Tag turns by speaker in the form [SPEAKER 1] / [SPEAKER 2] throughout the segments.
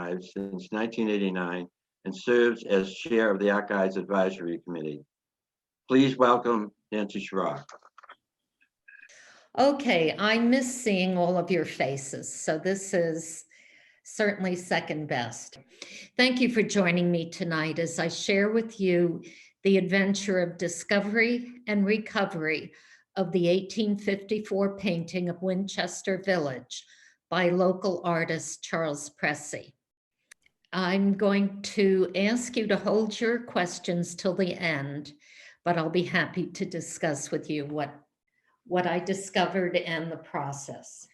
[SPEAKER 1] Archives since 1989 and serves as chair of the Archives Advisory Committee. Please welcome Nancy Shrock.
[SPEAKER 2] Okay, I miss seeing all of your faces, so this is certainly second best. Thank you for joining me tonight as I share with you the adventure of discovery and recovery of the 1854 painting of Winchester Village by local artist Charles Pressey. I'm going to ask you to hold your questions till the end, but I'll be happy to discuss with you what I discovered and the process.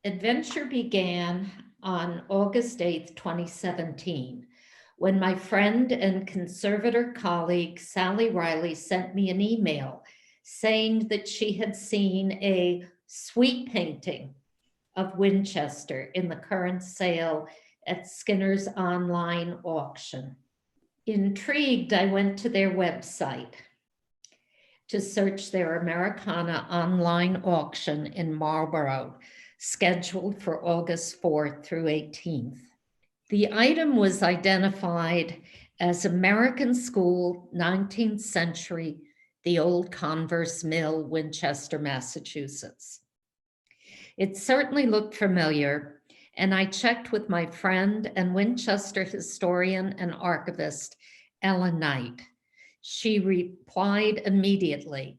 [SPEAKER 2] Adventure began on August 8th, 2017, when my friend and conservator colleague Sally Riley sent me an email saying that she had seen a sweet painting of Winchester in the current sale at Skinner's online auction. Intrigued, I went to their website to search their Americana online auction in Marlborough, scheduled for August 4th through 18th. The item was identified as American School, 19th century, the Old Converse Mill, Winchester, Massachusetts. It certainly looked familiar, and I checked with my friend and Winchester historian and archivist, Ellen Knight. She replied immediately,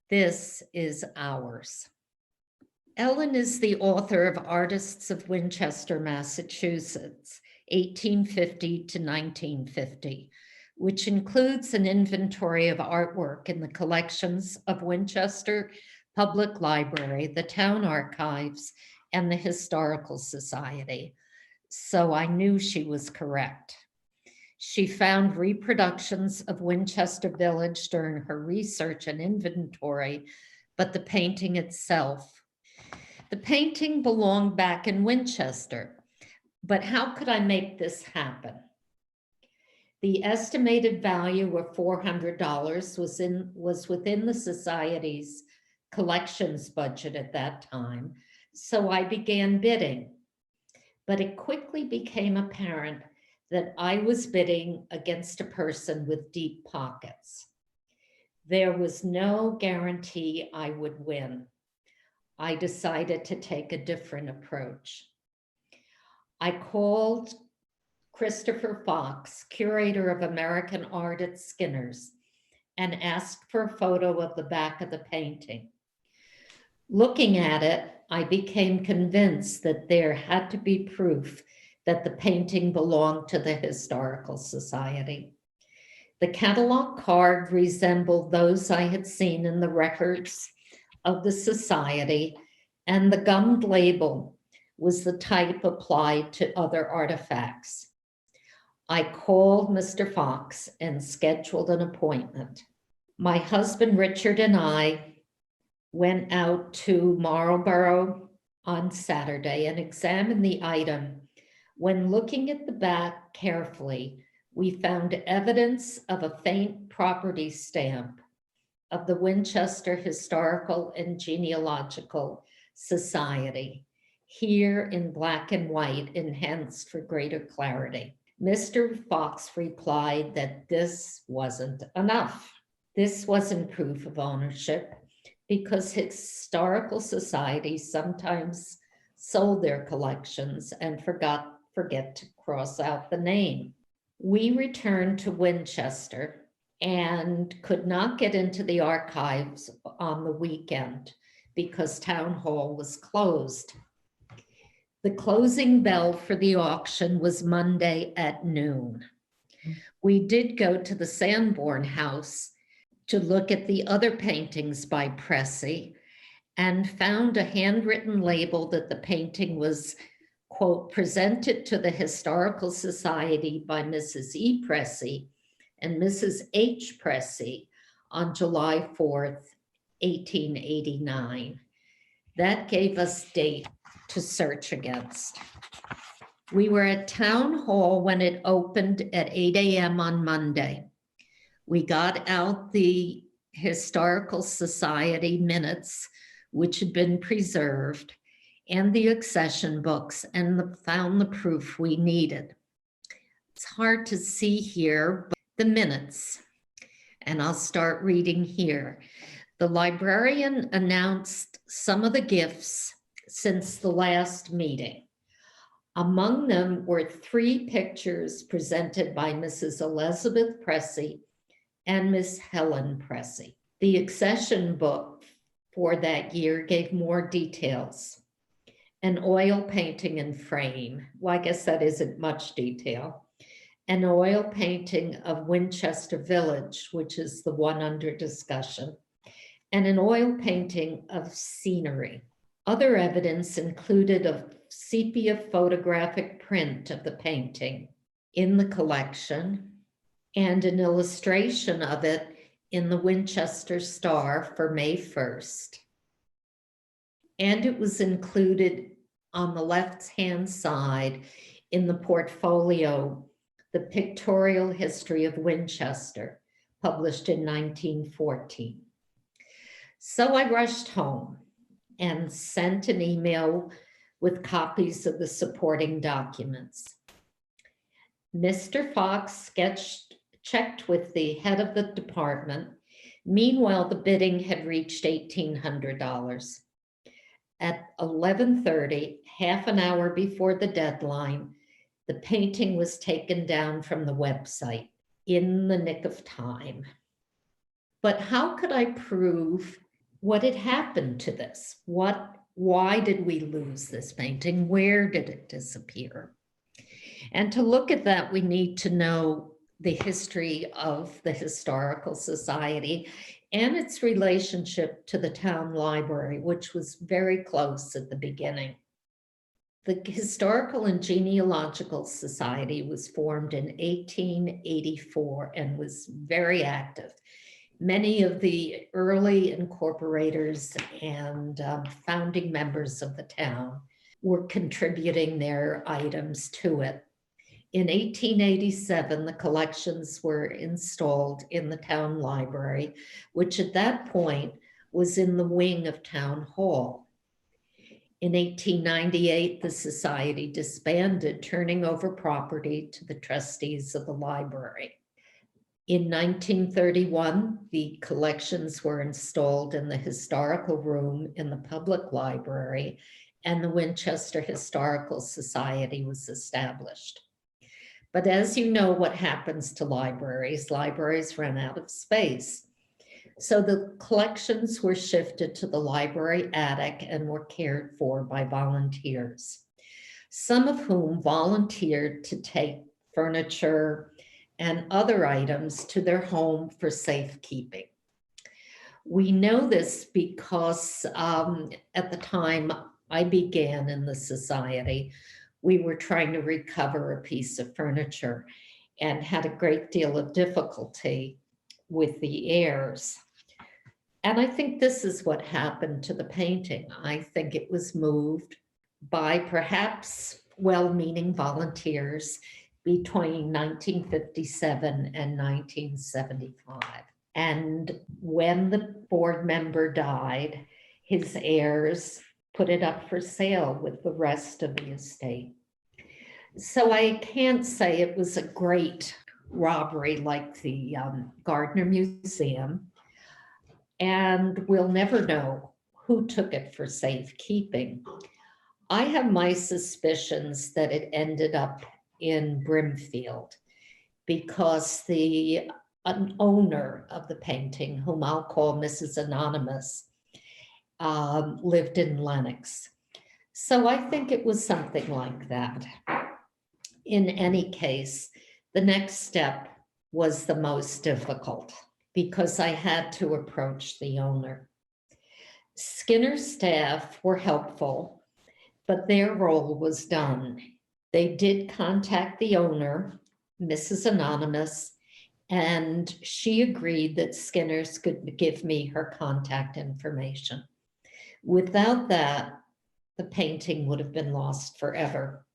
[SPEAKER 2] "This is ours." Ellen is the author of Artists of Winchester, Massachusetts, 1850 to 1950, which includes an inventory of artwork in the collections of Winchester Public Library, the Town Archives, and the Historical Society. So I knew she was correct. She found reproductions of Winchester Village during her research and inventory, but the painting itself. The painting belonged back in Winchester, but how could I make this happen? The estimated value of $400 was within the Society's collections budget at that time, so I began bidding. But it quickly became apparent that I was bidding against a person with deep pockets. There was no guarantee I would win. I decided to take a different approach. I called Christopher Fox, curator of American art at Skinner's, and asked for a photo of the back of the painting. Looking at it, I became convinced that there had to be proof that the painting belonged to the Historical Society. The catalog card resembled those I had seen in the records of the Society, and the gummed label was the type applied to other artifacts. I called Mr. Fox and scheduled an appointment. My husband, Richard, and I went out to Marlborough on Saturday and examined the item. When looking at the back carefully, we found evidence of a faint property stamp of the Winchester Historical and Genealogical Society, here in black and white, enhanced for greater clarity. Mr. Fox replied that this wasn't enough. This wasn't proof of ownership because historical societies sometimes sold their collections and forget to cross out the name. We returned to Winchester and could not get into the archives on the weekend because town hall was closed. The closing bell for the auction was Monday at noon. We did go to the Sanborn House to look at the other paintings by Pressey and found a handwritten label that the painting was, quote, presented to the Historical Society by Mrs. E. Pressey and Mrs. H. Pressey on July 4th, 1889. That gave us date to search against. We were at Town Hall when it opened at 8 a.m. on Monday. We got out the Historical Society minutes, which had been preserved, and the accession books, and found the proof we needed. It's hard to see here, but the minutes, and I'll start reading here. The librarian announced some of the gifts since the last meeting. Among them were 3 pictures presented by Mrs. Elizabeth Pressey and Miss Helen Pressey. The accession book for that year gave more details. An oil painting and frame. Well, I guess that isn't much detail. An oil painting of Winchester Village, which is the one under discussion, and an oil painting of scenery. Other evidence included a sepia photographic print of the painting in the collection and an illustration of it in the Winchester Star for May 1st. And it was included on the left-hand side in the portfolio, The Pictorial History of Winchester, published in 1914. So I rushed home and sent an email with copies of the supporting documents. Mr. Fox checked with the head of the department. Meanwhile, the bidding had reached $1,800. At 11:30, half an hour before the deadline, the painting was taken down from the website in the nick of time. But how could I prove what had happened to this? Why did we lose this painting? Where did it disappear? And to look at that, we need to know the history of the Historical Society and its relationship to the town library, which was very close at the beginning. The Historical and Genealogical Society was formed in 1884 and was very active. Many of the early incorporators and founding members of the town were contributing their items to it. In 1887, the collections were installed in the town library, which at that point was in the wing of Town Hall. In 1898, the society disbanded, turning over property to the trustees of the library. In 1931, the collections were installed in the historical room in the public library, and the Winchester Historical Society was established. But as you know, what happens to libraries? Libraries run out of space. So the collections were shifted to the library attic and were cared for by volunteers, some of whom volunteered to take furniture and other items to their home for safekeeping. We know this because at the time I began in the society, we were trying to recover a piece of furniture and had a great deal of difficulty with the heirs. And I think this is what happened to the painting. I think it was moved by perhaps well-meaning volunteers between 1957 and 1975. And when the board member died, his heirs put it up for sale with the rest of the estate. So I can't say it was a great robbery like the Gardner Museum, and we'll never know who took it for safekeeping. I have my suspicions that it ended up in Brimfield because the owner of the painting, whom I'll call Mrs. Anonymous, lived in Lenox. So I think it was something like that. In any case, the next step was the most difficult because I had to approach the owner. Skinner's staff were helpful, but their role was done. They did contact the owner, Mrs. Anonymous, and she agreed that Skinner's could give me her contact information. Without that, the painting would have been lost forever.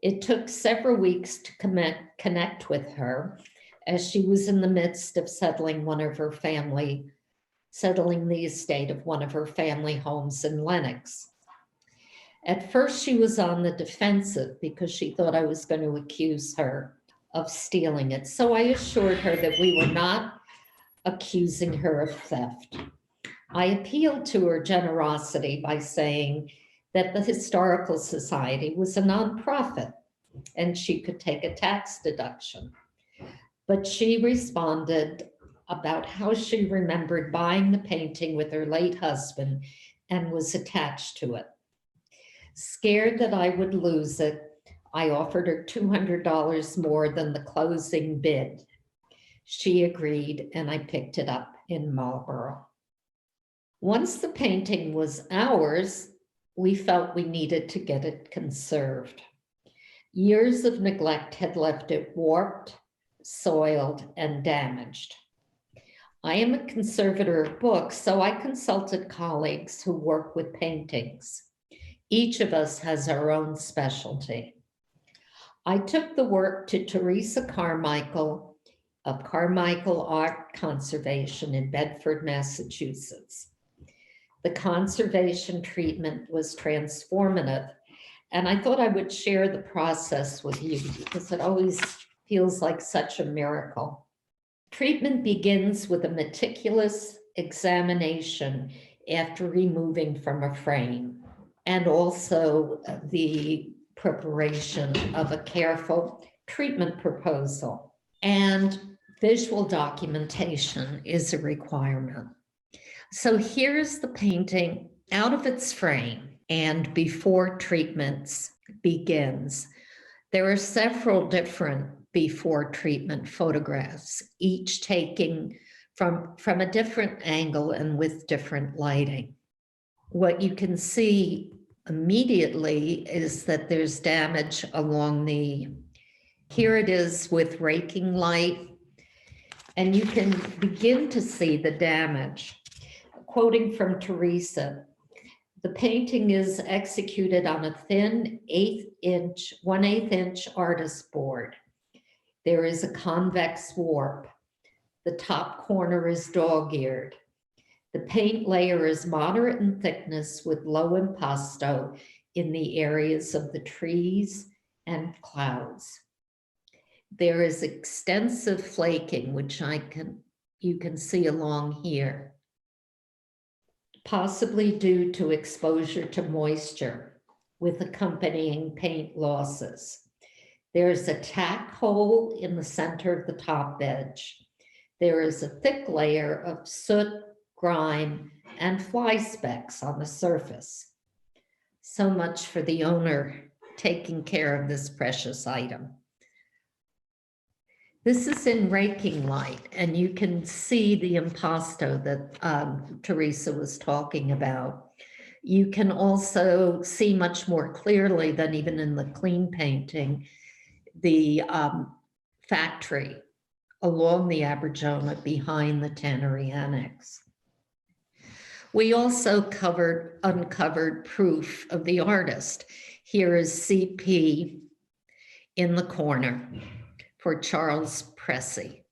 [SPEAKER 2] It took several weeks to connect with her as she was in the midst of settling the estate of one of her family homes in Lenox. At first, she was on the defensive because she thought I was going to accuse her of stealing it. So I assured her that we were not accusing her of theft. I appealed to her generosity by saying that the Historical Society was a nonprofit and she could take a tax deduction. But she responded about how she remembered buying the painting with her late husband and was attached to it. Scared that I would lose it, I offered her $200 more than the closing bid. She agreed, and I picked it up in Marlborough. Once the painting was ours, we felt we needed to get it conserved. Years of neglect had left it warped, soiled, and damaged. I am a conservator of books, so I consulted colleagues who work with paintings. Each of us has our own specialty. I took the work to Teresa Carmichael of Carmichael Art Conservation in Bedford, Massachusetts. The conservation treatment was transformative, and I thought I would share the process with you because it always feels like such a miracle. Treatment begins with a meticulous examination after removing from a frame, and also the preparation of a careful treatment proposal. And visual documentation is a requirement. So here's the painting out of its frame and before treatments begins. There are several different before treatment photographs, each taking from a different angle and with different lighting. What you can see immediately is that there's damage along here it is with raking light, and you can begin to see the damage. Quoting from Teresa, the painting is executed on a thin 1/8 inch artist board. There is a convex warp. The top corner is dog-eared. The paint layer is moderate in thickness with low impasto in the areas of the trees and clouds. There is extensive flaking, which you can see along here, possibly due to exposure to moisture with accompanying paint losses. There's a tack hole in the center of the top edge. There is a thick layer of soot, grime, and fly specks on the surface. So much for the owner taking care of this precious item. This is in raking light, and you can see the impasto that Teresa was talking about. You can also see much more clearly than even in the clean painting, the factory along the Aberjona behind the Tannery Annex. We also uncovered proof of the artist. Here is CP in the corner for Charles Pressey.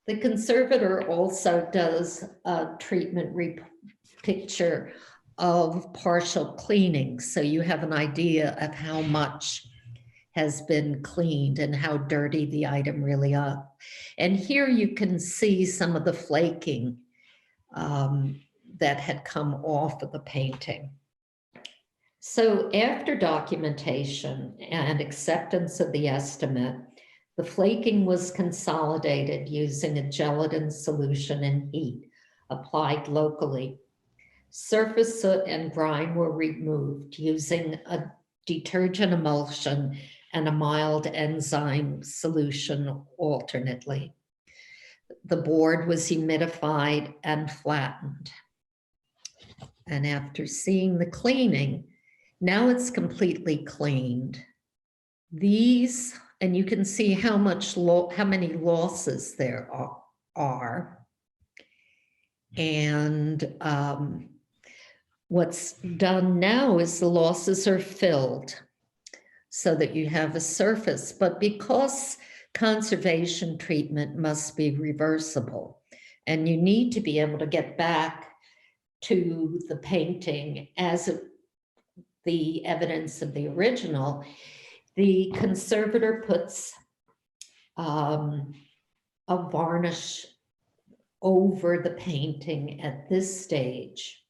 [SPEAKER 2] The conservator also does a treatment picture of partial cleaning, so you have an idea of how much has been cleaned and how dirty the item really is. And here you can see some of the flaking that had come off of the painting. So after documentation and acceptance of the estimate, the flaking was consolidated using a gelatin solution in heat applied locally. Surface soot and grime were removed using a detergent emulsion and a mild enzyme solution alternately. The board was humidified and flattened. And after seeing the cleaning, now it's completely cleaned. These, and you can see how many losses there are. And what's done now is the losses are filled so that you have a surface. But because conservation treatment must be reversible, and you need to be able to get back to the painting as it the evidence of the original, the conservator puts a varnish over the painting at this stage,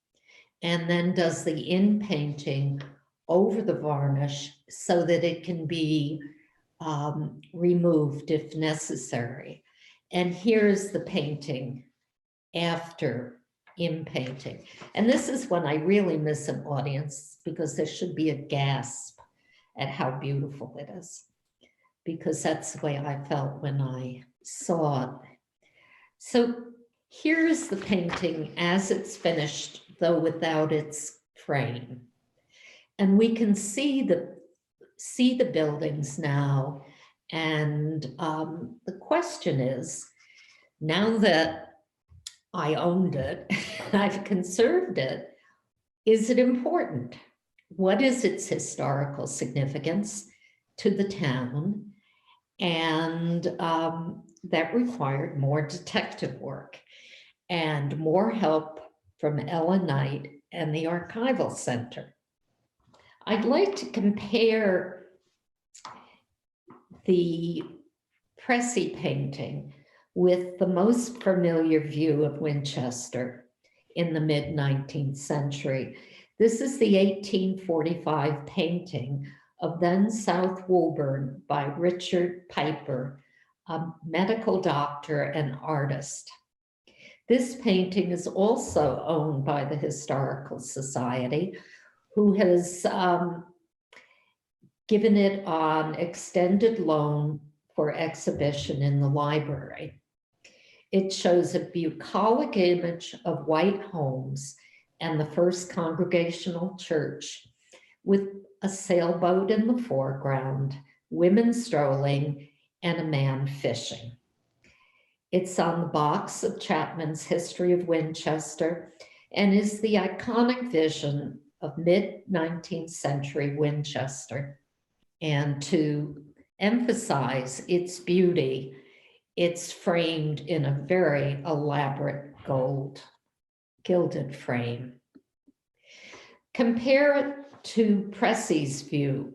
[SPEAKER 2] and then does the in-painting over the varnish so that it can be removed if necessary. And here's the painting after in-painting. And this is when I really miss an audience, because there should be a gasp at how beautiful it is, because that's the way I felt when I saw it. So here's the painting as it's finished, though without its frame. And we can see the buildings now. And the question is, now that I owned it, I've conserved it, is it important? What is its historical significance to the town? And that required more detective work and more help from Ella Knight and the Archival Center. I'd like to compare the Pressey painting with the most familiar view of Winchester in the mid-19th century. This is the 1845 painting of then South Woburn by Richard Piper, a medical doctor and artist. This painting is also owned by the Historical Society, who has given it on extended loan for exhibition in the library. It shows a bucolic image of white homes and the First Congregational Church, with a sailboat in the foreground, women strolling, and a man fishing. It's on the box of Chapman's History of Winchester and is the iconic vision of mid-19th century Winchester. And to emphasize its beauty, it's framed in a very elaborate gold gilded frame. Compare it to Pressey's view.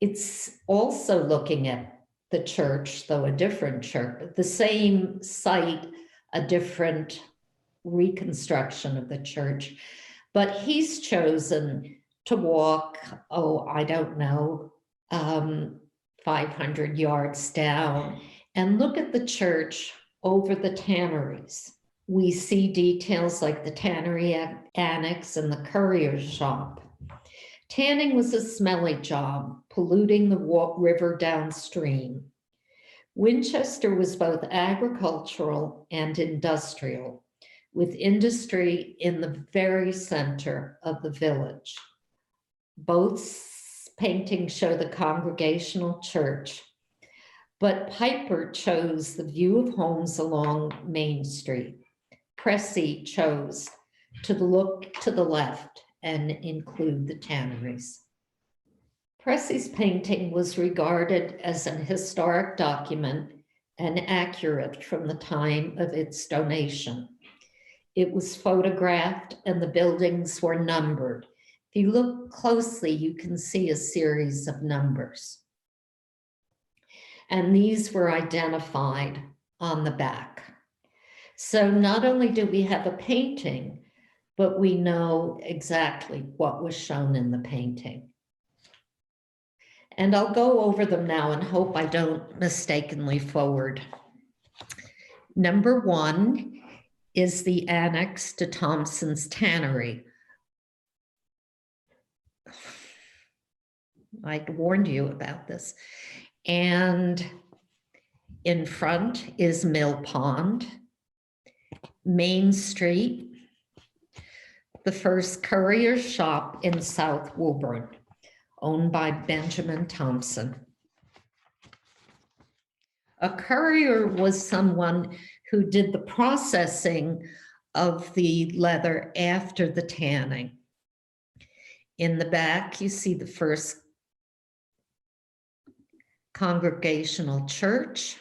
[SPEAKER 2] It's also looking at the church, though a different church, the same site, a different reconstruction of the church, but he's chosen to walk, I don't know, 500 yards down and look at the church over the tanneries. We see details like the tannery annex and the currier's shop. Tanning was a smelly job, polluting the river downstream. Winchester was both agricultural and industrial, with industry in the very center of the village. Both paintings show the Congregational Church, but Piper chose the view of homes along Main Street. Pressey chose to look to the left and include the tanneries. Pressey's painting was regarded as an historic document and accurate from the time of its donation. It was photographed and the buildings were numbered. If you look closely, you can see a series of numbers. And these were identified on the back. So not only do we have a painting, but we know exactly what was shown in the painting. And I'll go over them now and hope I don't mistakenly forward. Number 1 is the annex to Thompson's Tannery. I warned you about this. And in front is Mill Pond, Main Street, the first courier shop in South Woburn, owned by Benjamin Thompson. A courier was someone who did the processing of the leather after the tanning. In the back, you see the First Congregational Church.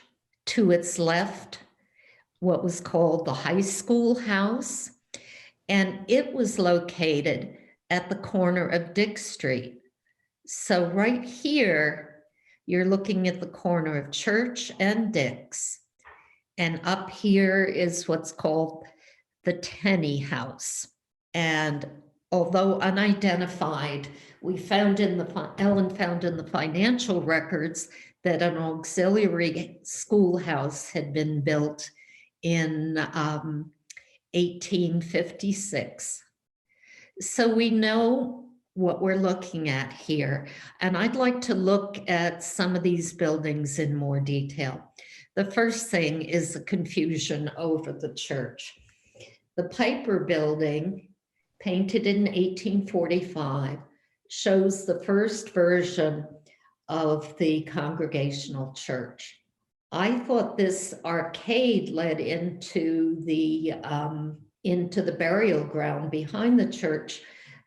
[SPEAKER 2] To its left, what was called the High School House, and it was located at the corner of Dick Street. So right here, you're looking at the corner of Church and Dick's. And up here is what's called the Tenney House. And although unidentified, Ellen found in the financial records that an auxiliary schoolhouse had been built in 1856. So we know what we're looking at here. And I'd like to look at some of these buildings in more detail. The first thing is the confusion over the church. The Piper Building, painted in 1845, shows the first version of the Congregational Church. I thought this arcade led into the burial ground behind the church,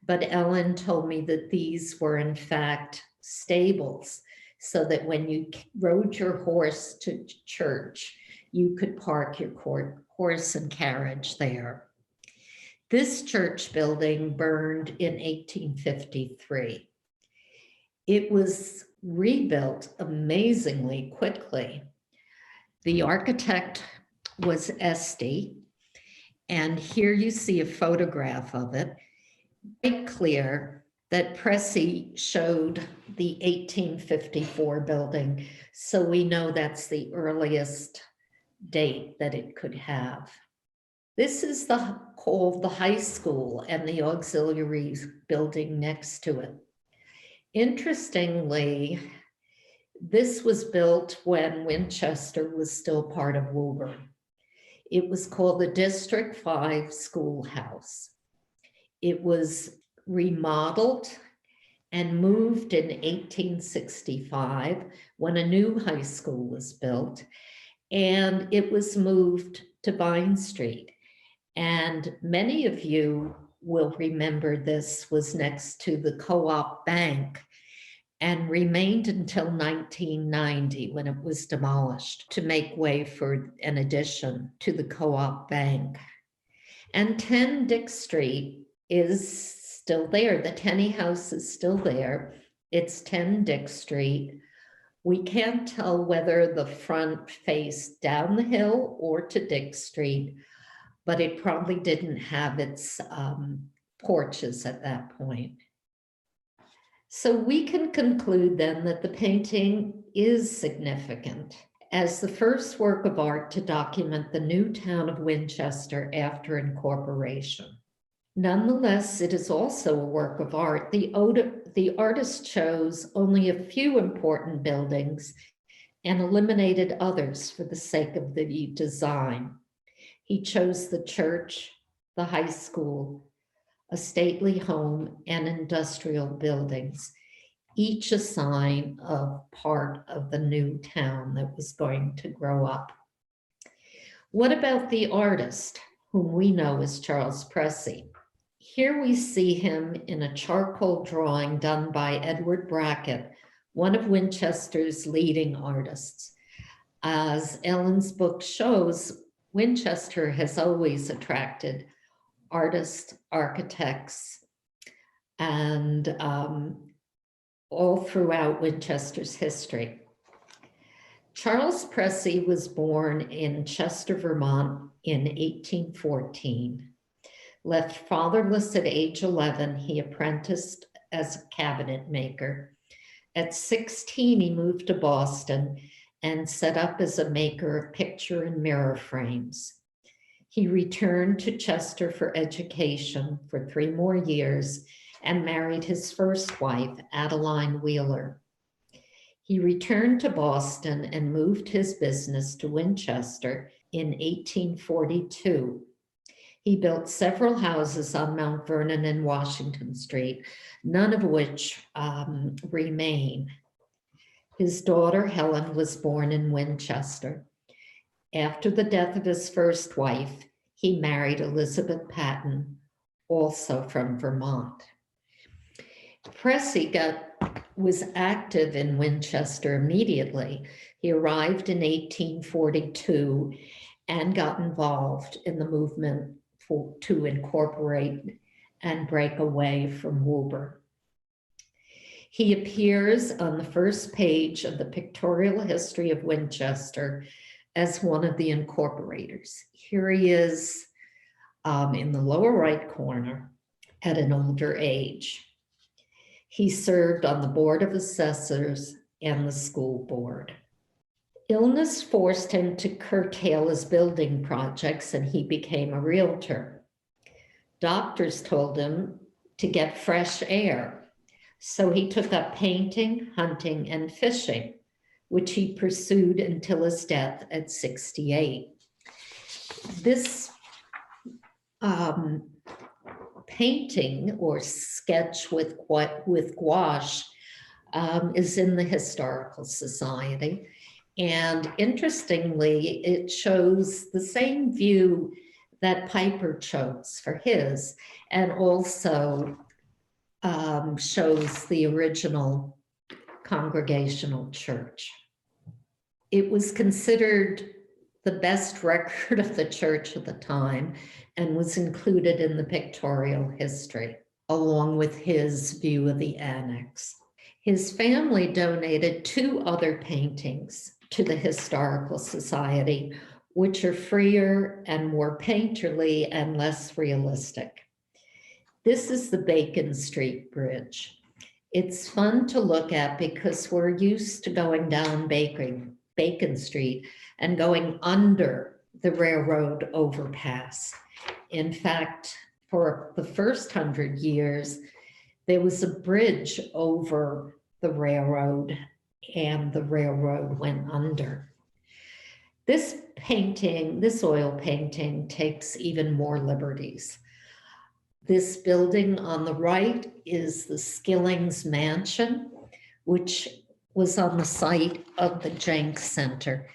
[SPEAKER 2] but Ellen told me that these were in fact stables, so that when you rode your horse to church, you could park your horse and carriage there. This church building burned in 1853. It was rebuilt amazingly quickly. The architect was Esty, and here you see a photograph of it. Very clear that Pressey showed the 1854 building, so we know that's the earliest date that it could have. This is called the high school and the auxiliary building next to it. Interestingly, this was built when Winchester was still part of Woburn. It was called the District 5 Schoolhouse. It was remodeled and moved in 1865 when a new high school was built, and it was moved to Vine Street. And many of you will remember this was next to the Co-op Bank and remained until 1990 when it was demolished to make way for an addition to the Co-op Bank. And 10 Dick Street is still there. The Tenney House is still there. It's 10 Dick Street. We can't tell whether the front faced down the hill or to Dick Street, but it probably didn't have its porches at that point. So we can conclude then that the painting is significant as the first work of art to document the new town of Winchester after incorporation. Nonetheless, it is also a work of art. The artist chose only a few important buildings and eliminated others for the sake of the design. He chose the church, the high school, a stately home, and industrial buildings, each a sign of part of the new town that was going to grow up. What about the artist, whom we know as Charles Pressey? Here we see him in a charcoal drawing done by Edward Brackett, one of Winchester's leading artists. As Ellen's book shows, Winchester has always attracted artists, architects, and all throughout Winchester's history. Charles Pressey was born in Chester, Vermont in 1814. Left fatherless at age 11, he apprenticed as a cabinet maker. At 16, he moved to Boston and set up as a maker of picture and mirror frames. He returned to Chester for education for 3 more years and married his first wife, Adeline Wheeler. He returned to Boston and moved his business to Winchester in 1842. He built several houses on Mount Vernon and Washington Street, none of which remain. His daughter, Helen, was born in Winchester. After the death of his first wife, he married Elizabeth Patton, also from Vermont. Pressey was active in Winchester immediately. He arrived in 1842 and got involved in the movement to incorporate and break away from Woburn. He appears on the first page of the Pictorial History of Winchester as one of the incorporators. Here he is in the lower right corner at an older age. He served on the Board of Assessors and the school board. Illness forced him to curtail his building projects and he became a realtor. Doctors told him to get fresh air, so he took up painting, hunting, and fishing, which he pursued until his death at 68. This painting or sketch with gouache is in the Historical Society. And interestingly, it shows the same view that Piper chose for his, and also shows the original Congregational church. It was considered the best record of the church at the time and was included in the pictorial history, along with his view of the annex. His family donated 2 other paintings to the Historical Society, which are freer and more painterly and less realistic. This is the Bacon Street Bridge. It's fun to look at because we're used to going down Bacon Street and going under the railroad overpass. In fact, for the first 100 years, there was a bridge over the railroad and the railroad went under. This painting, this oil painting, takes even more liberties. This building on the right is the Skillings Mansion, which was on the site of the Jenks Center.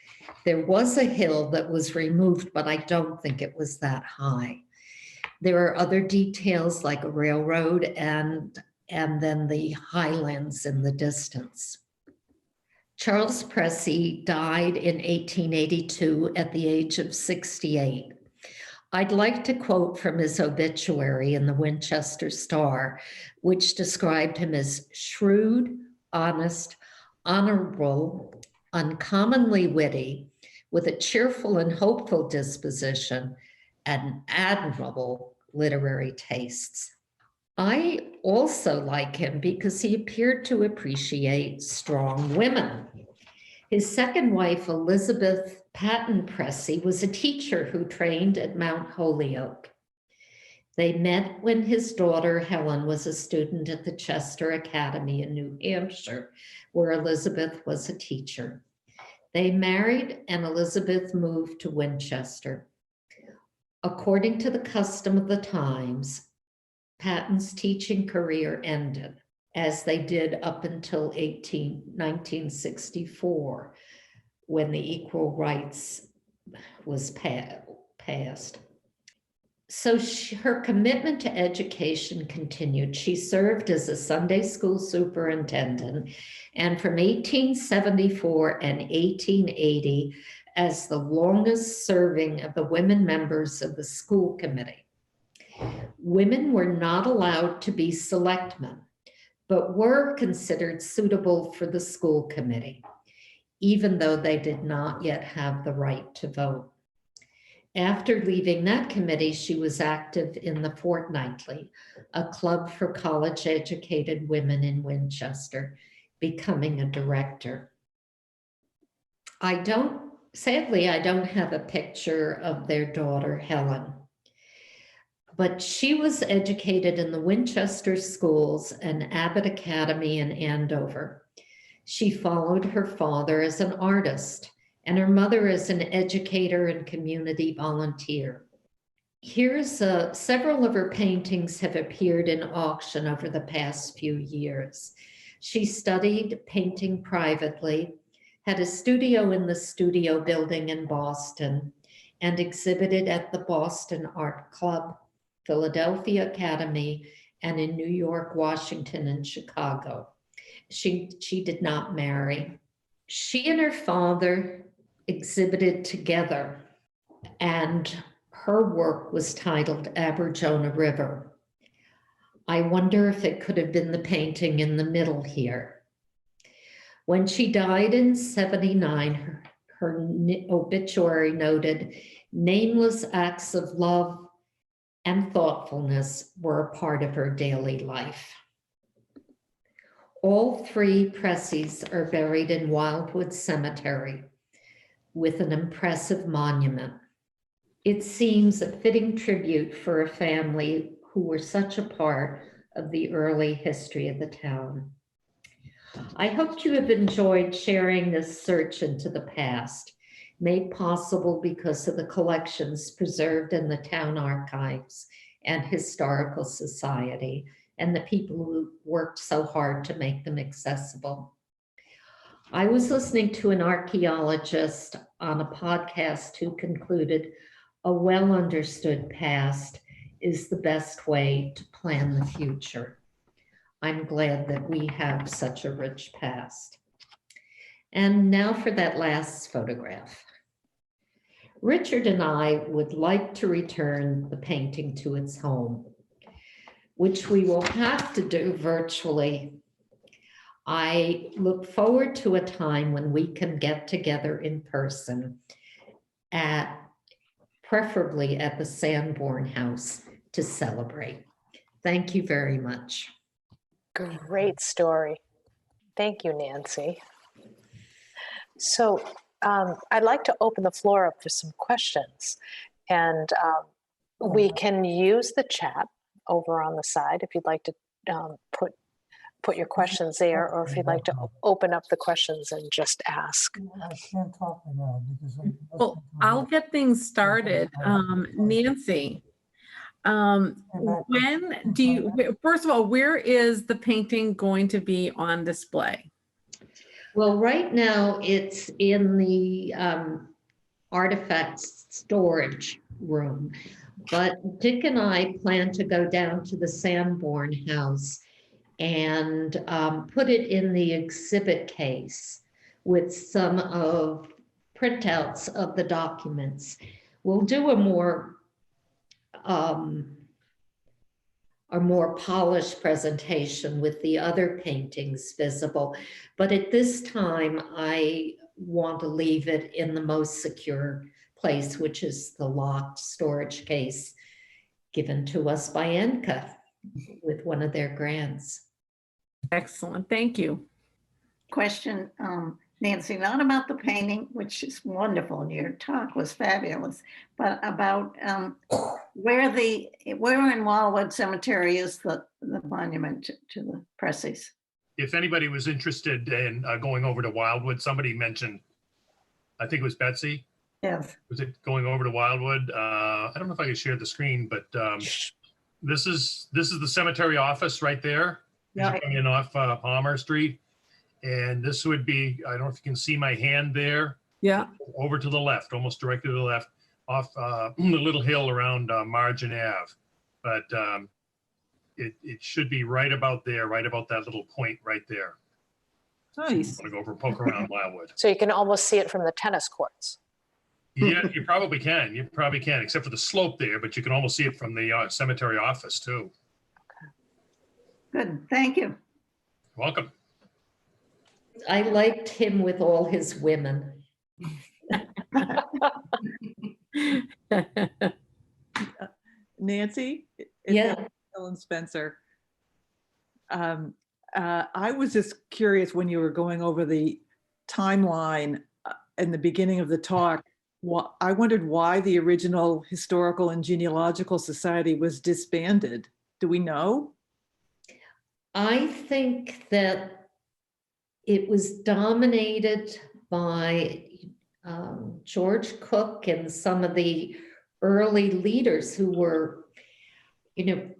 [SPEAKER 2] There was a hill that was removed, but I don't think it was that high. There are other details like a railroad and then the highlands in the distance. Charles Pressey died in 1882 at the age of 68. I'd like to quote from his obituary in the Winchester Star, which described him as shrewd, honest, honorable, uncommonly witty, with a cheerful and hopeful disposition, and admirable literary tastes. I also like him because he appeared to appreciate strong women. His second wife, Elizabeth Patton Pressey, was a teacher who trained at Mount Holyoke. They met when his daughter, Helen, was a student at the Chester Academy in New Hampshire, where Elizabeth was a teacher. They married and Elizabeth moved to Winchester. According to the custom of the times, Patton's teaching career ended, as they did up until 1964, when the Equal Rights was passed. So her commitment to education continued. She served as a Sunday school superintendent, and from 1874 and 1880 as the longest serving of the women members of the school committee. Women were not allowed to be selectmen, but were considered suitable for the school committee, even though they did not yet have the right to vote. After leaving that committee, she was active in the Fortnightly, a club for college-educated women in Winchester, becoming a director. Sadly, I don't have a picture of their daughter, Helen, but she was educated in the Winchester schools and Abbott Academy in Andover. She followed her father as an artist and her mother as an educator and community volunteer. Here's several of her paintings have appeared in auction over the past few years. She studied painting privately, had a studio in the Studio Building in Boston, and exhibited at the Boston Art Club, Philadelphia Academy, and in New York, Washington, and Chicago. She did not marry. She and her father exhibited together, and her work was titled Aberjona River. I wonder if it could have been the painting in the middle here. When she died in 79, her obituary noted, nameless acts of love and thoughtfulness were a part of her daily life. All three Presseys are buried in Wildwood Cemetery with an impressive monument. It seems a fitting tribute for a family who were such a part of the early history of the town. I hope you have enjoyed sharing this search into the past, made possible because of the collections preserved in the town archives and historical society, and the people who worked so hard to make them accessible. I was listening to an archaeologist on a podcast who concluded a well-understood past is the best way to plan the future. I'm glad that we have such a rich past. And now for that last photograph. Richard and I would like to return the painting to its home, which we will have to do virtually. I look forward to a time when we can get together in person preferably at the Sanborn House to celebrate. Thank you very much.
[SPEAKER 3] Great story. Thank you, Nancy. So I'd like to open the floor up for some questions. And we can use the chat over on the side if you'd like to put your questions there, or if you'd like to open up the questions and just ask.
[SPEAKER 4] I can't talk right now because
[SPEAKER 5] Well, I'll get things started. Nancy, when do you, first of all, where is the painting going to be on display?
[SPEAKER 2] Well, right now it's in the artifacts storage room, but Dick and I plan to go down to the Sanborn House and put it in the exhibit case with some of printouts of the documents. We'll do a more polished presentation with the other paintings visible, but at this time I want to leave it in the most secure place, which is the locked storage case given to us by ENCA with one of their grants.
[SPEAKER 5] Excellent, thank you.
[SPEAKER 6] Question, Nancy, not about the painting, which is wonderful, and your talk was fabulous, but about where in Wildwood Cemetery is the monument to the Presseys?
[SPEAKER 7] If anybody was interested in going over to Wildwood, somebody mentioned, I think it was Betsy.
[SPEAKER 6] Yes.
[SPEAKER 7] Was it going over to Wildwood? I don't know if I could share the screen, but this is the cemetery office right there.
[SPEAKER 6] Yeah.
[SPEAKER 7] As you come in off Palmer Street. And this would be, I don't know if you can see my hand there.
[SPEAKER 5] Yeah.
[SPEAKER 7] Over to the left, almost directly to the left, off the little hill around Margin Ave. But it should be right about there, right about that little point right there.
[SPEAKER 5] Nice.
[SPEAKER 7] I'm gonna go over and poke around Wildwood.
[SPEAKER 3] So you can almost see it from the tennis courts.
[SPEAKER 7] Yeah, you probably can. You probably can, except for the slope there, but you can almost see it from the cemetery office too.
[SPEAKER 6] Good, thank you.
[SPEAKER 7] Welcome.
[SPEAKER 2] I liked him with all his women.
[SPEAKER 8] Nancy? It's
[SPEAKER 2] Yeah.
[SPEAKER 8] Ellen Spencer. I was just curious when you were going over the timeline in the beginning of the talk. I wondered why the original Historical and Genealogical Society was disbanded. Do we know?
[SPEAKER 2] I think that it was dominated by George Cook and some of the early leaders who were, in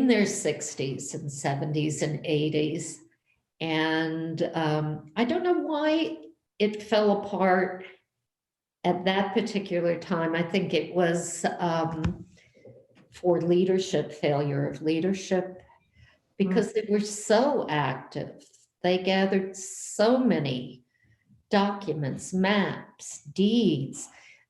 [SPEAKER 2] their 60s and 70s and 80s. And I don't know why it fell apart at that particular time. I think it was for leadership, failure of leadership, because they were so active. They gathered so many documents, maps, deeds.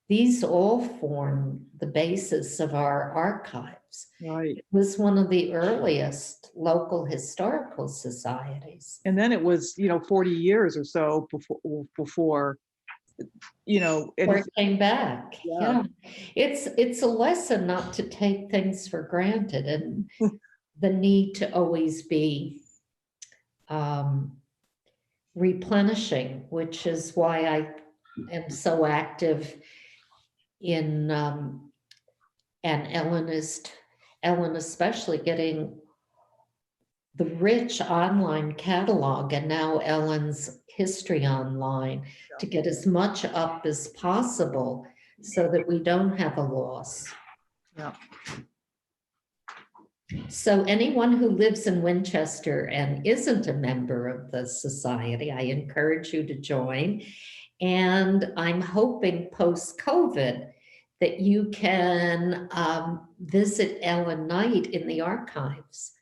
[SPEAKER 2] these all form the basis of our archives.
[SPEAKER 8] Right.
[SPEAKER 2] It was one of the earliest local historical societies.
[SPEAKER 8] And then it was, 40 years or so before,
[SPEAKER 2] Or it came back.
[SPEAKER 8] Yeah.
[SPEAKER 2] Yeah. It's a lesson not to take things for granted and the need to always be replenishing, which is why I am so active in and Ellen especially getting the rich online catalog and now Ellen's history online to get as much up as possible so that we don't have a loss.
[SPEAKER 8] Yeah.
[SPEAKER 2] So anyone who lives in Winchester and isn't a member of the society, I encourage you to join. And I'm hoping post-COVID that you can visit Ellen Knight in the archives.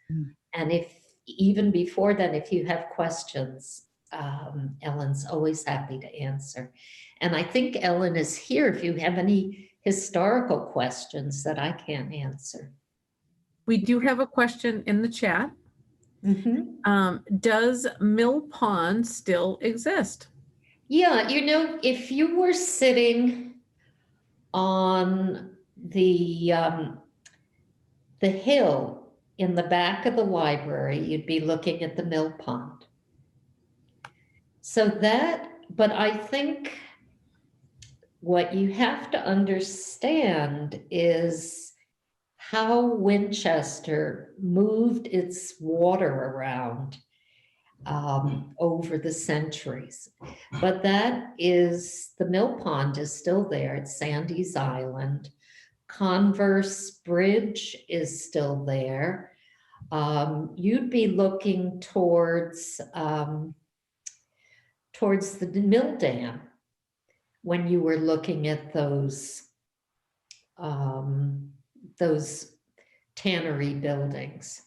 [SPEAKER 2] And if even before then, if you have questions, Ellen's always happy to answer. And I think Ellen is here if you have any historical questions that I can't answer.
[SPEAKER 5] We do have a question in the chat.
[SPEAKER 2] Mm-hmm.
[SPEAKER 5] Does Mill Pond still exist?
[SPEAKER 2] Yeah, if you were sitting on the hill in the back of the library, you'd be looking at the mill pond. But I think what you have to understand is how Winchester moved its water around over the centuries. But the mill pond is still there. It's Sandy's Island. Converse Bridge is still there. You'd be looking towards the mill dam when you were looking at those tannery buildings.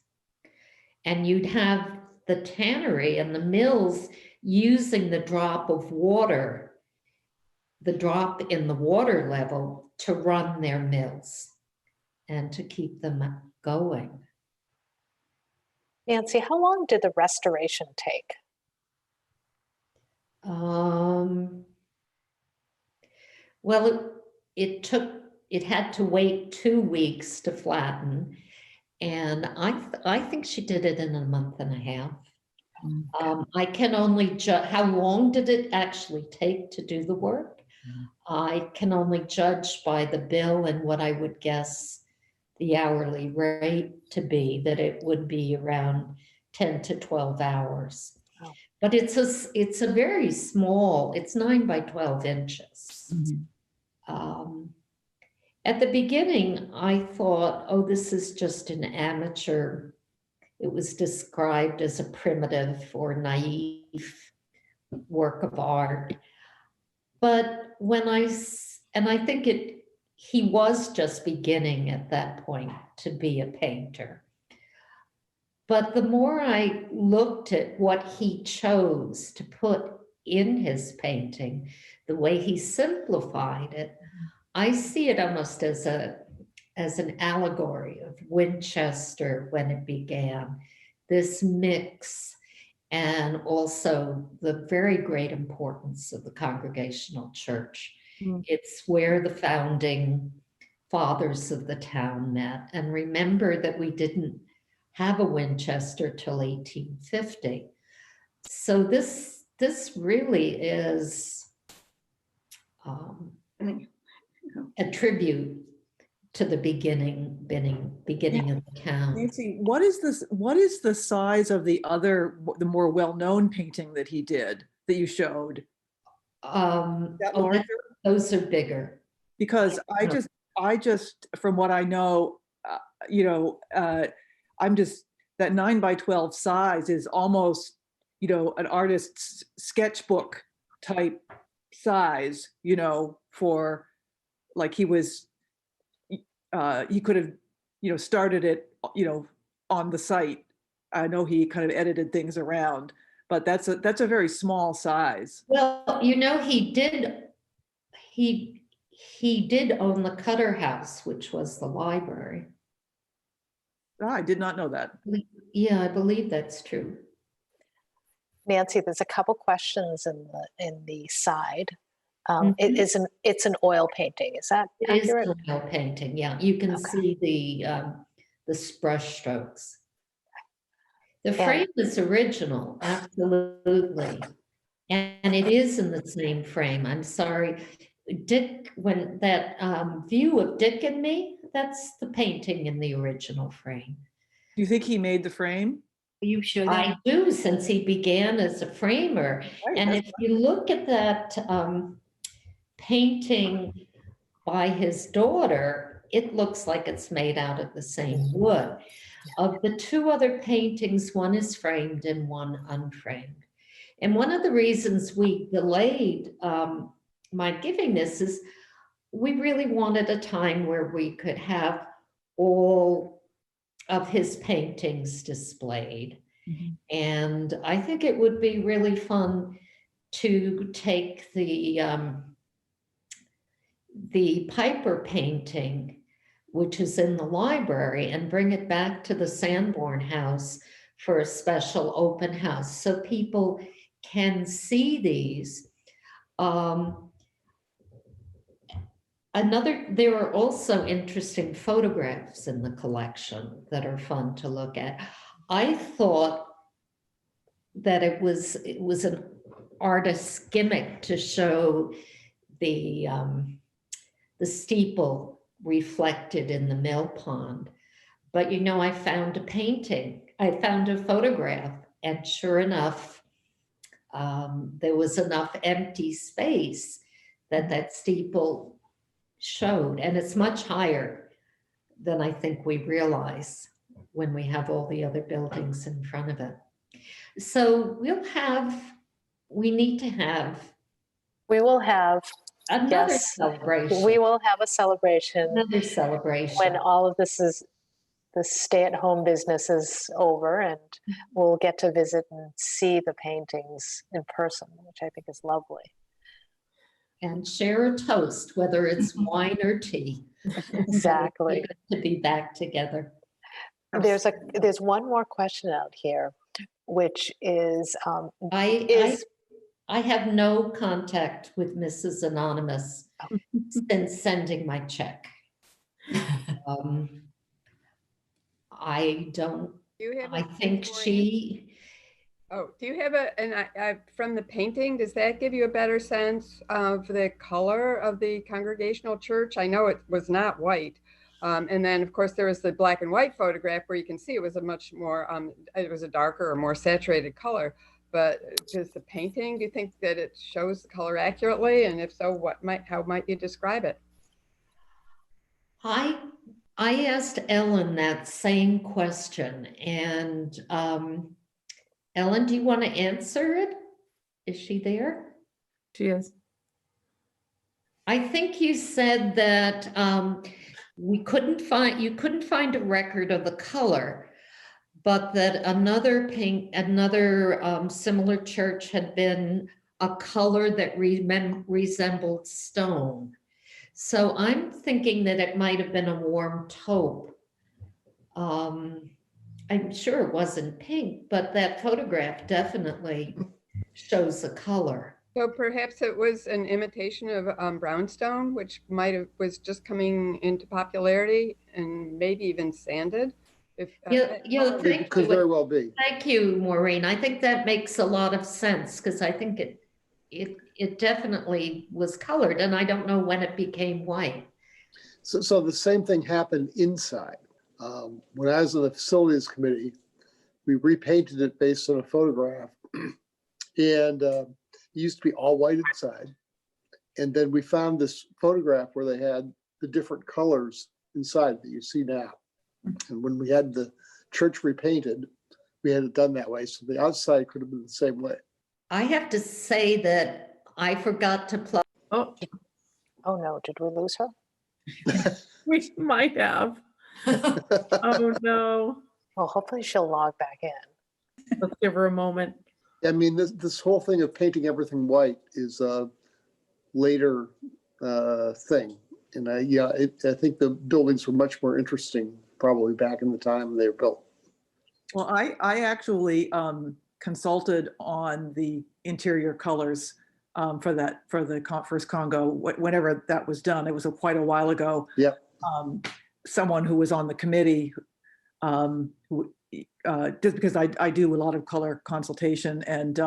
[SPEAKER 2] And you'd have the tannery and the mills using the drop of water, the drop in the water level to run their mills and to keep them going.
[SPEAKER 3] Nancy, how long did the restoration take?
[SPEAKER 2] Well, it had to wait 2 weeks to flatten. And I think she did it in a month and a half. I can only judge, how long did it actually take to do the work? I can only judge by the bill and what I would guess the hourly rate to be, that it would be around 10 to 12 hours.
[SPEAKER 3] Oh.
[SPEAKER 2] But it's a very small, it's 9 by 12 inches. At the beginning, I thought, oh, this is just an amateur. It was described as a primitive or naive work of art. But I think he was just beginning at that point to be a painter. But the more I looked at what he chose to put in his painting, the way he simplified it, I see it almost as an allegory of Winchester when it began, this mix, and also the very great importance of the Congregational Church. It's where the founding fathers of the town met. And remember that we didn't have a Winchester till 1850. So this really is a tribute to the beginning of the town.
[SPEAKER 8] Nancy, what is the size of the more well-known painting that he did that you showed?
[SPEAKER 2] Those are bigger.
[SPEAKER 8] Because I just from what I know, I'm just, that 9 by 12 size is almost, an artist's sketchbook type size, for like he could have, started it, on the site. I know he kind of edited things around, but that's a very small size.
[SPEAKER 2] Well, he he did own the Cutter House, which was the library.
[SPEAKER 8] I did not know that.
[SPEAKER 2] Yeah, I believe that's true.
[SPEAKER 3] Nancy, there's a couple questions in the side.
[SPEAKER 2] Mhm.
[SPEAKER 3] It's an oil painting. Is that
[SPEAKER 2] It is
[SPEAKER 3] accurate?
[SPEAKER 2] an oil painting, yeah. You can
[SPEAKER 3] Okay.
[SPEAKER 2] see the brush strokes. The
[SPEAKER 3] And-
[SPEAKER 2] frame is original, absolutely. And it is in the same frame. I'm sorry. Dick, when that view of Dick and me, that's the painting in the original frame.
[SPEAKER 8] Do you think he made the frame?
[SPEAKER 9] You show that?
[SPEAKER 2] I do, since he began as a framer.
[SPEAKER 8] Right,
[SPEAKER 2] And
[SPEAKER 8] that's
[SPEAKER 2] if you look at that painting by his daughter, it looks like it's made out of the same wood. Of the two other paintings, one is framed and one unframed. And one of the reasons we delayed my giving this is we really wanted a time where we could have all of his paintings displayed.
[SPEAKER 8] Mhm.
[SPEAKER 2] And I think it would be really fun to take the Piper painting, which is in the library, and bring it back to the Sanborn House for a special open house so people can see these. There are also interesting photographs in the collection that are fun to look at. I thought that it was an artist's gimmick to show the steeple reflected in the mill pond. But you know, I found a painting, I found a photograph, and sure enough, there was enough empty space that steeple showed, and it's much higher than I think we realize when we have all the other buildings in front of it. So we need to have
[SPEAKER 3] We will have,
[SPEAKER 2] another
[SPEAKER 3] Yes,
[SPEAKER 2] celebration.
[SPEAKER 3] we will have a celebration
[SPEAKER 2] Another celebration.
[SPEAKER 3] when all of the stay-at-home business is over, and we'll get to visit and see the paintings in person, which I think is lovely.
[SPEAKER 2] And share a toast, whether it's wine or tea.
[SPEAKER 3] Exactly.
[SPEAKER 2] It's good to be back together.
[SPEAKER 3] There's one more question out here, which is,
[SPEAKER 2] I have no contact with Mrs. Anonymous since sending my check. I don't,
[SPEAKER 10] Do you have
[SPEAKER 2] I
[SPEAKER 10] a-
[SPEAKER 2] think she,
[SPEAKER 10] Oh, do you have from the painting, does that give you a better sense of the color of the Congregational Church? I know it was not white. And then of course there was the black and white photograph where you can see it was a much more, it was a darker or more saturated color. But does the painting, do you think that it shows the color accurately? And if so, how might you describe it?
[SPEAKER 2] I asked Ellen that same question, and Ellen, do you want to answer it? Is she there?
[SPEAKER 5] She is.
[SPEAKER 2] I think you said that you couldn't find a record of the color, but that another similar church had been a color that resembled stone. So I'm thinking that it might have been a warm taupe. I'm sure it wasn't pink, but that photograph definitely shows the color.
[SPEAKER 10] So perhaps it was an imitation of brownstone, which was just coming into popularity and maybe even sanded.
[SPEAKER 2] Yeah,
[SPEAKER 11] It could very well be.
[SPEAKER 2] Thank you, Maureen. I think that makes a lot of sense because I think it definitely was colored, and I don't know when it became white.
[SPEAKER 11] So the same thing happened inside. When I was on the facilities committee, we repainted it based on a photograph, and it used to be all white inside. And then we found this photograph where they had the different colors inside that you see now. And when we had the church repainted, we had it done that way. So the outside could have been the same way.
[SPEAKER 2] I have to say that I forgot to plug.
[SPEAKER 5] Oh,
[SPEAKER 3] oh no, did we lose her?
[SPEAKER 5] we might have. Oh no.
[SPEAKER 3] Well, hopefully she'll log back in.
[SPEAKER 5] Let's give her a moment.
[SPEAKER 11] I mean, this whole thing of painting everything white is a later thing. And I think the buildings were much more interesting probably back in the time they were built.
[SPEAKER 8] Well, I actually consulted on the interior colors for the first Congo, whenever that was done. It was quite a while ago.
[SPEAKER 11] Yep.
[SPEAKER 8] Someone who was on the committee, just because I do a lot of color consultation, and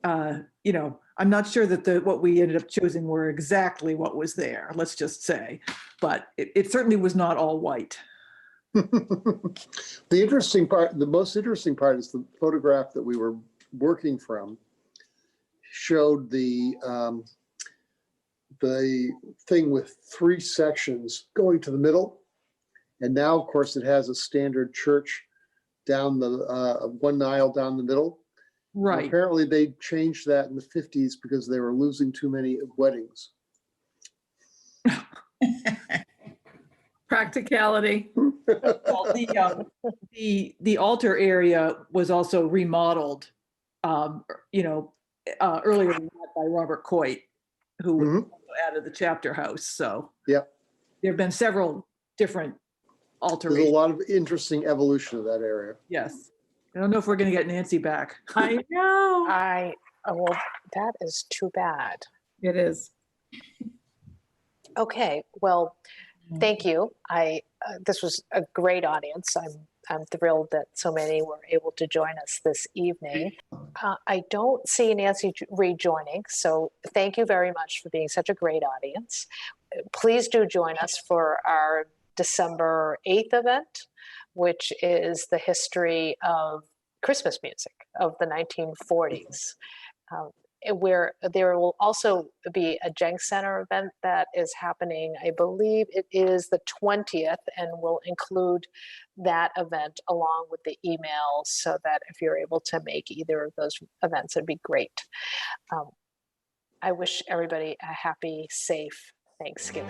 [SPEAKER 8] I'm not sure that what we ended up choosing were exactly what was there, let's just say, but it certainly was not all white.
[SPEAKER 11] The most interesting part is the photograph that we were working from showed the thing with 3 sections going to the middle. And now, of course, it has a standard church down the one aisle down the middle.
[SPEAKER 8] Right.
[SPEAKER 11] And apparently they changed that in the 50s because they were losing too many weddings.
[SPEAKER 5] Practicality.
[SPEAKER 8] Well, the altar area was also remodeled, earlier than that by Robert Coit, who also added the chapter house. So
[SPEAKER 11] Yep.
[SPEAKER 8] There have been several different
[SPEAKER 11] There's a
[SPEAKER 8] alterations.
[SPEAKER 11] lot of interesting evolution of that area.
[SPEAKER 8] Yes. I don't know if we're going to get Nancy back.
[SPEAKER 5] I know.
[SPEAKER 3] Well, that is too bad.
[SPEAKER 5] It is.
[SPEAKER 3] Okay, well, thank you. This was a great audience. I'm thrilled that so many were able to join us this evening. I don't see Nancy rejoining, so thank you very much for being such a great audience. Please do join us for our December 8th event, which is the history of Christmas music of the 1940s. Where there will also be a Jenks Center event that is happening. I believe it is the 20th, and will include that event along with the email, so that if you're able to make either of those events, it'd be great. I wish everybody a happy, safe Thanksgiving.